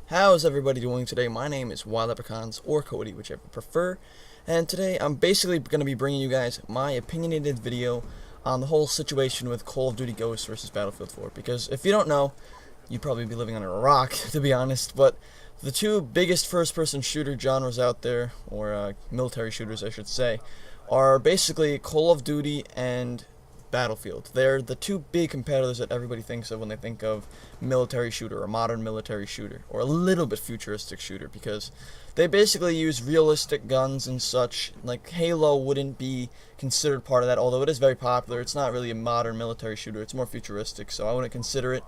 How's everybody doing today? My name is leprecons, or Cody, whichever you prefer, and today I'm basically going to be bringing you guys my opinionated video on the whole situation with Call of Duty Ghosts versus Battlefield 4, because if you don't know, you'd probably be living under a rock, to be honest, but the two biggest first-person shooter genres out there, or military shooters I should say, are basically Call of Duty and Battlefield. They're the two big competitors that everybody thinks of when they think of military shooter or modern military shooter or a little bit futuristic shooter, because they basically use realistic guns and such. Like Halo wouldn't be considered part of that, although it is very popular. It's not really a modern military shooter, it's more futuristic, so I wouldn't consider it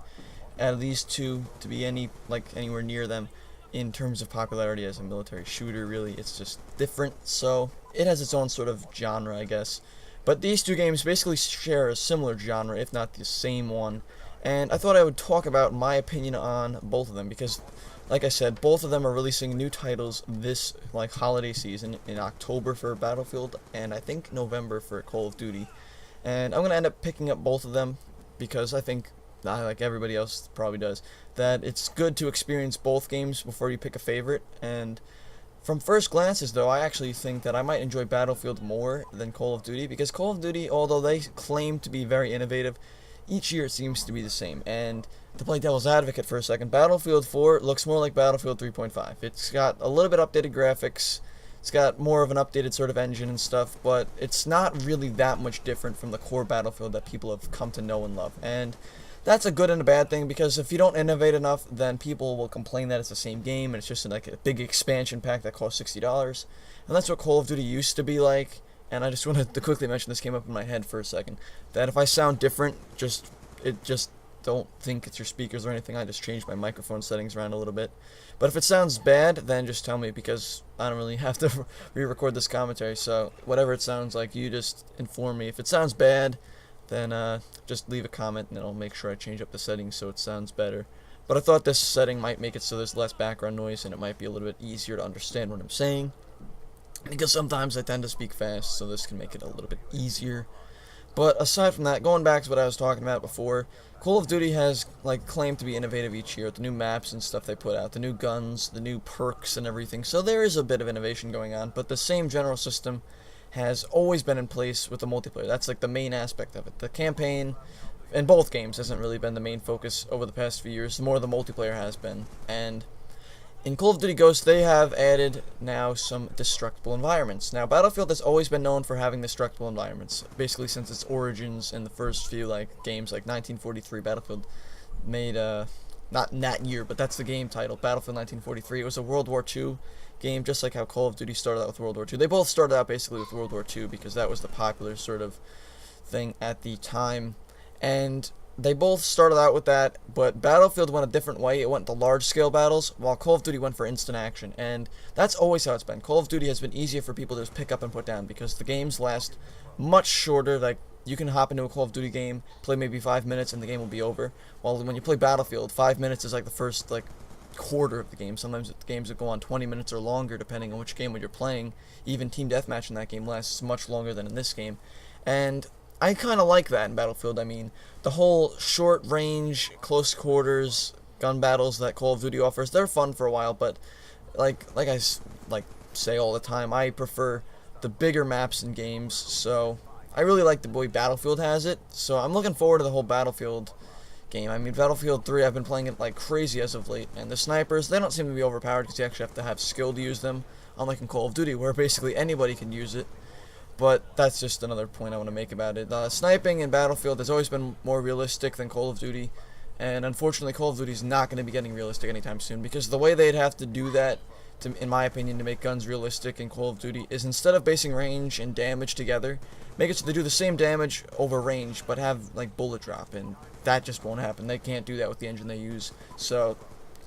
out of these two to be anywhere near them in terms of popularity as a military shooter. Really, it's just different, so it has its own sort of genre, I guess. But these two games basically share a similar genre, if not the same one, and I thought I would talk about my opinion on both of them, because, like I said, both of them are releasing new titles this holiday season, in October for Battlefield, and I think November for Call of Duty. And I'm going to end up picking up both of them, because I think, like everybody else probably does, that it's good to experience both games before you pick a favorite. And from first glances, though, I actually think that I might enjoy Battlefield more than Call of Duty, because Call of Duty, although they claim to be very innovative, each year it seems to be the same. And to play devil's advocate for a second, Battlefield 4 looks more like Battlefield 3.5. It's got a little bit updated graphics, it's got more of an updated sort of engine and stuff, but it's not really that much different from the core Battlefield that people have come to know and love. And that's a good and a bad thing, because if you don't innovate enough, then people will complain that it's the same game and it's just like a big expansion pack that costs $60. And that's what Call of Duty used to be like. And I just wanted to quickly mention, this came up in my head for a second, that if I sound different, just don't think it's your speakers or anything. I just changed my microphone settings around a little bit. But if it sounds bad, then just tell me, because I don't really have to re-record this commentary. So whatever it sounds like, you just inform me. If it sounds bad, then just leave a comment and I'll make sure I change up the settings so it sounds better. But I thought this setting might make it so there's less background noise and it might be a little bit easier to understand what I'm saying, because sometimes I tend to speak fast, so this can make it a little bit easier. But aside from that, going back to what I was talking about before, Call of Duty has claimed to be innovative each year with the new maps and stuff they put out, the new guns, the new perks and everything. So there is a bit of innovation going on, but the same general system has always been in place with the multiplayer. That's like the main aspect of it. The campaign in both games hasn't really been the main focus over the past few years. The more the multiplayer has been. And in Call of Duty Ghosts, they have added now some destructible environments. Now, Battlefield has always been known for having destructible environments, basically since its origins in the first few games, like 1943. Battlefield made not in that year, but that's the game title, Battlefield 1943. It was a World War II game, just like how Call of Duty started out with World War II. They both started out basically with World War II because that was the popular sort of thing at the time. And they both started out with that, but Battlefield went a different way. It went to large-scale battles, while Call of Duty went for instant action. And that's always how it's been. Call of Duty has been easier for people to just pick up and put down, because the games last much shorter. Like, you can hop into a Call of Duty game, play maybe 5 minutes, and the game will be over. While when you play Battlefield, 5 minutes is like the first quarter of the game. Sometimes the games that go on 20 minutes or longer, depending on which game you're playing. Even Team Deathmatch in that game lasts much longer than in this game. And I kind of like that in Battlefield. I mean, the whole short range, close quarters gun battles that Call of Duty offers, they're fun for a while, but like I say all the time, I prefer the bigger maps in games. So I really like the way Battlefield has it. So I'm looking forward to the whole Battlefield game. I mean, Battlefield 3, I've been playing it like crazy as of late, and the snipers, they don't seem to be overpowered, because you actually have to have skill to use them, unlike in Call of Duty, where basically anybody can use it. But that's just another point I want to make about it. Sniping in Battlefield has always been more realistic than Call of Duty, and unfortunately Call of Duty is not going to be getting realistic anytime soon, because the way they'd have to do that, in my opinion, to make guns realistic in Call of Duty, is instead of basing range and damage together, make it so they do the same damage over range, but have bullet drop, and that just won't happen. They can't do that with the engine they use. So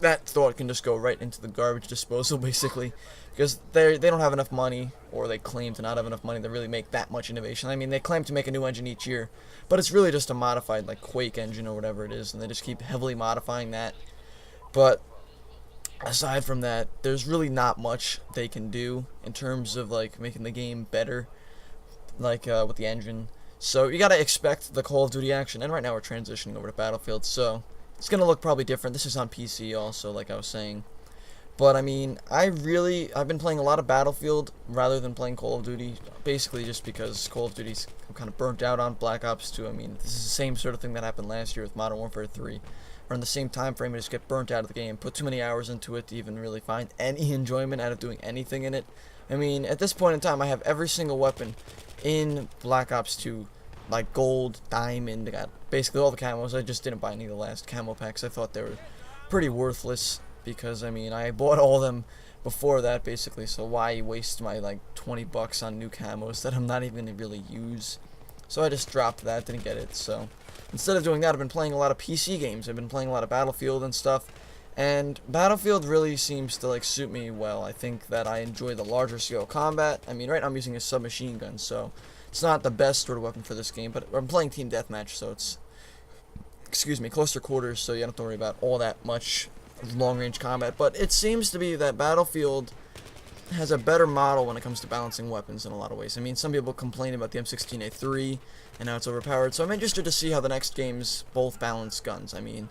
that thought can just go right into the garbage disposal, basically, because they don't have enough money, or they claim to not have enough money to really make that much innovation. I mean, they claim to make a new engine each year, but it's really just a modified Quake engine or whatever it is, and they just keep heavily modifying that. But aside from that, there's really not much they can do in terms of making the game better, with the engine. So you gotta expect the Call of Duty action, and right now we're transitioning over to Battlefield, so it's gonna look probably different. This is on PC also, like I was saying. But I mean, I've been playing a lot of Battlefield rather than playing Call of Duty, basically just because Call of Duty's I'm kind of burnt out on. Black Ops 2, I mean, this is the same sort of thing that happened last year with Modern Warfare 3. Or in the same time frame, I just get burnt out of the game, put too many hours into it to even really find any enjoyment out of doing anything in it. I mean, at this point in time, I have every single weapon in Black Ops 2, like gold, diamond, I got basically all the camos. I just didn't buy any of the last camo packs. I thought they were pretty worthless because, I mean, I bought all of them before that basically, so why waste my like 20 bucks on new camos that I'm not even going to really use? So I just dropped that, didn't get it. So instead of doing that, I've been playing a lot of PC games. I've been playing a lot of Battlefield and stuff. And Battlefield really seems to like suit me well. I think that I enjoy the larger scale combat. I mean, right now I'm using a submachine gun, so it's not the best sort of weapon for this game, but I'm playing team deathmatch, so it's, excuse me, closer quarters, so you don't have to worry about all that much long range combat. But it seems to be that Battlefield has a better model when it comes to balancing weapons in a lot of ways. I mean, some people complain about the M16A3 and how it's overpowered, so I'm interested to see how the next games both balance guns. I mean,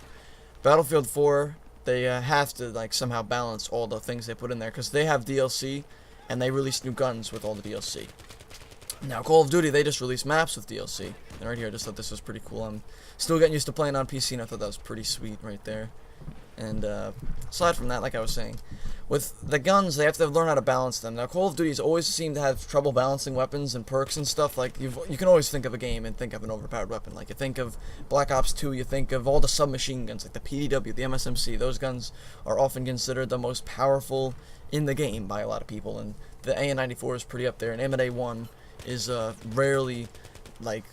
Battlefield 4, they have to like somehow balance all the things they put in there because they have DLC and they release new guns with all the DLC. Now Call of Duty, they just released maps with DLC, and right here I just thought this was pretty cool. I'm still getting used to playing on PC, and I thought that was pretty sweet right there. And aside from that, like I was saying, with the guns, they have to learn how to balance them. Now, Call of Duty's always seemed to have trouble balancing weapons and perks and stuff. Like, you can always think of a game and think of an overpowered weapon. Like, you think of Black Ops 2, you think of all the submachine guns, like the PDW, the MSMC. Those guns are often considered the most powerful in the game by a lot of people. And the AN-94 is pretty up there, and M1 is rarely, like,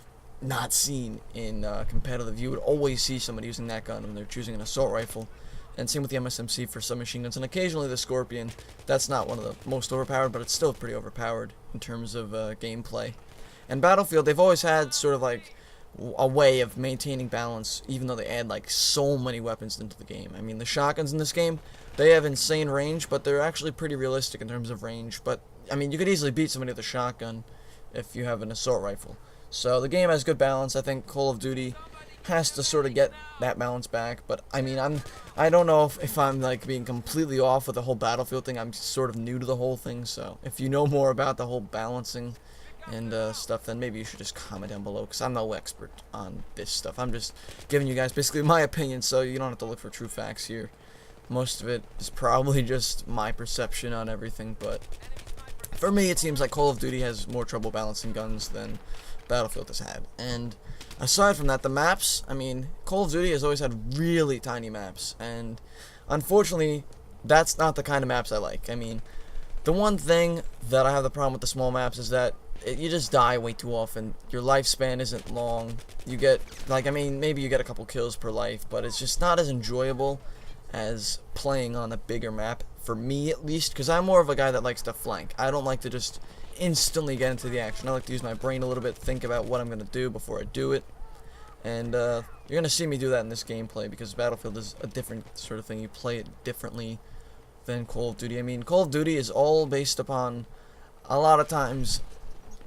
not seen in competitive. You would always see somebody using that gun when they're choosing an assault rifle. And same with the MSMC for submachine guns, and occasionally the Scorpion. That's not one of the most overpowered, but it's still pretty overpowered in terms of gameplay. And Battlefield, they've always had sort of like a way of maintaining balance, even though they add like so many weapons into the game. I mean, the shotguns in this game, they have insane range, but they're actually pretty realistic in terms of range. But I mean, you could easily beat somebody with a shotgun if you have an assault rifle. So the game has good balance. I think Call of Duty has to sort of get that balance back, but I mean, I don't know if I'm like being completely off with the whole Battlefield thing. I'm sort of new to the whole thing, so if you know more about the whole balancing and stuff, then maybe you should just comment down below, because I'm no expert on this stuff. I'm just giving you guys basically my opinion, so you don't have to look for true facts here. Most of it is probably just my perception on everything, but for me it seems like Call of Duty has more trouble balancing guns than Battlefield has had. And aside from that, the maps, I mean, Call of Duty has always had really tiny maps, and unfortunately, that's not the kind of maps I like. I mean, the one thing that I have the problem with the small maps is that you just die way too often. Your lifespan isn't long. You get, like, I mean, maybe you get a couple kills per life, but it's just not as enjoyable as playing on a bigger map, for me at least, because I'm more of a guy that likes to flank. I don't like to just instantly get into the action. I like to use my brain a little bit, think about what I'm going to do before I do it. And you're going to see me do that in this gameplay, because Battlefield is a different sort of thing. You play it differently than Call of Duty. I mean, Call of Duty is all based upon, a lot of times,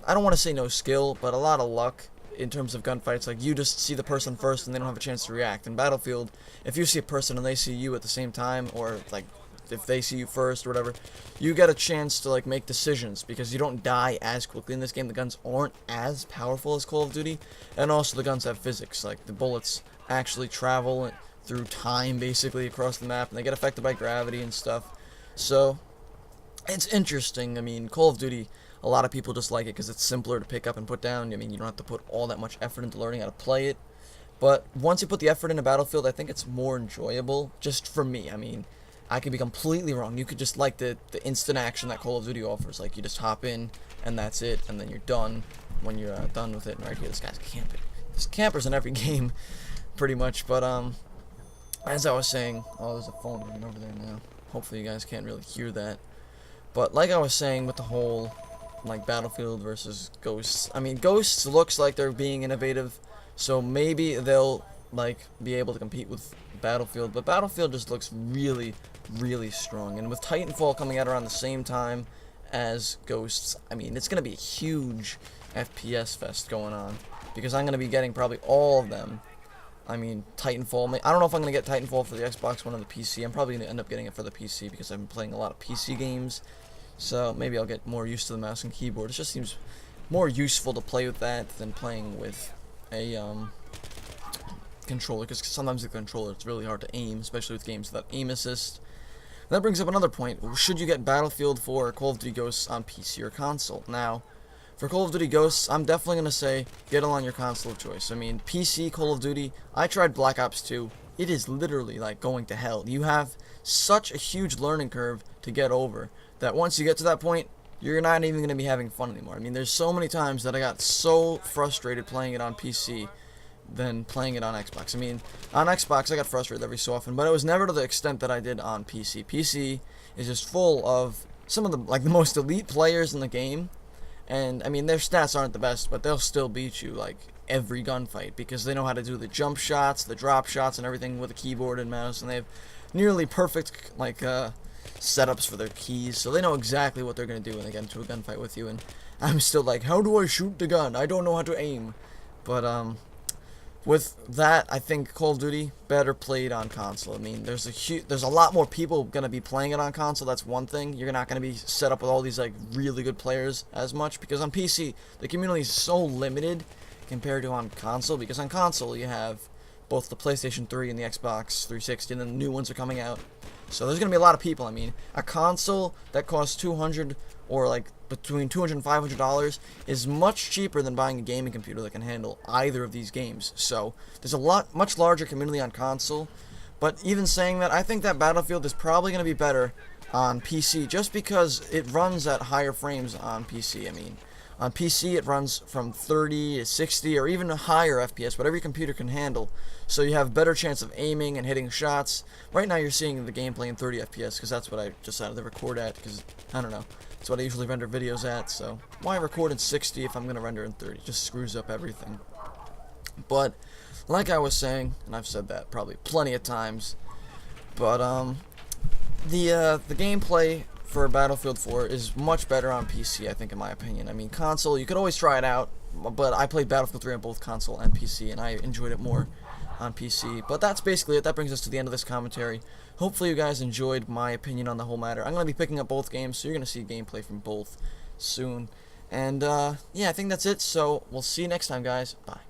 I don't want to say no skill, but a lot of luck in terms of gunfights. Like, you just see the person first and they don't have a chance to react. In Battlefield, if you see a person and they see you at the same time, or like if they see you first or whatever, you get a chance to like make decisions, because you don't die as quickly in this game. The guns aren't as powerful as Call of Duty, and also the guns have physics. Like, the bullets actually travel through time basically across the map, and they get affected by gravity and stuff. So it's interesting. I mean, Call of Duty, a lot of people just like it because it's simpler to pick up and put down. I mean, you don't have to put all that much effort into learning how to play it. But once you put the effort into Battlefield, I think it's more enjoyable, just for me. I mean, I could be completely wrong. You could just like the instant action that Call of Duty offers. Like, you just hop in, and that's it, and then you're done when you're done with it. And right here, this guy's camping. There's campers in every game, pretty much. But, as I was saying, oh, there's a phone ringing over there now. Hopefully you guys can't really hear that. But like I was saying with the whole, like, Battlefield versus Ghosts, I mean, Ghosts looks like they're being innovative, so maybe they'll, like, be able to compete with Battlefield, but Battlefield just looks really, really strong. And with Titanfall coming out around the same time as Ghosts, I mean, it's going to be a huge FPS fest going on, because I'm going to be getting probably all of them I mean, Titanfall. I don't know if I'm going to get Titanfall for the Xbox One or the PC. I'm probably going to end up getting it for the PC because I've been playing a lot of PC games. So maybe I'll get more used to the mouse and keyboard. It just seems more useful to play with that than playing with a controller. Because sometimes the controller, it's really hard to aim, especially with games without aim assist. And that brings up another point. Should you get Battlefield 4 or Call of Duty Ghosts on PC or console? Now, for Call of Duty Ghosts, I'm definitely going to say get it on your console of choice. I mean, PC Call of Duty, I tried Black Ops 2. It is literally like going to hell. You have such a huge learning curve to get over that once you get to that point, you're not even going to be having fun anymore. I mean, there's so many times that I got so frustrated playing it on PC than playing it on Xbox. I mean, on Xbox I got frustrated every so often, but it was never to the extent that I did on PC. PC is just full of some of the most elite players in the game. And, I mean, their stats aren't the best, but they'll still beat you, like, every gunfight, because they know how to do the jump shots, the drop shots, and everything with a keyboard and mouse, and they have nearly perfect, like, setups for their keys, so they know exactly what they're going to do when they get into a gunfight with you, and I'm still like, how do I shoot the gun? I don't know how to aim. But, with that, I think Call of Duty better played on console. I mean, there's a lot more people gonna be playing it on console. That's one thing. You're not gonna be set up with all these like really good players as much, because on PC the community is so limited compared to on console. Because on console you have both the PlayStation 3 and the Xbox 360, and then the new ones are coming out. So there's gonna be a lot of people. I mean, a console that costs $200 or like between $200 and $500 is much cheaper than buying a gaming computer that can handle either of these games. So there's a much larger community on console. But even saying that, I think that Battlefield is probably going to be better on PC just because it runs at higher frames on PC. I mean, on PC it runs from 30 to 60 or even higher FPS, whatever your computer can handle. So you have better chance of aiming and hitting shots. Right now you're seeing the gameplay in 30 FPS because that's what I decided to record at, because I don't know. That's what I usually render videos at, so why record in 60 if I'm going to render in 30? It just screws up everything. But, like I was saying, and I've said that probably plenty of times, but the gameplay for Battlefield 4 is much better on PC, I think, in my opinion. I mean, console, you could always try it out, but I played Battlefield 3 on both console and PC, and I enjoyed it more on PC. But that's basically it. That brings us to the end of this commentary. Hopefully you guys enjoyed my opinion on the whole matter. I'm going to be picking up both games, so you're going to see gameplay from both soon. And, yeah, I think that's it, so we'll see you next time, guys. Bye.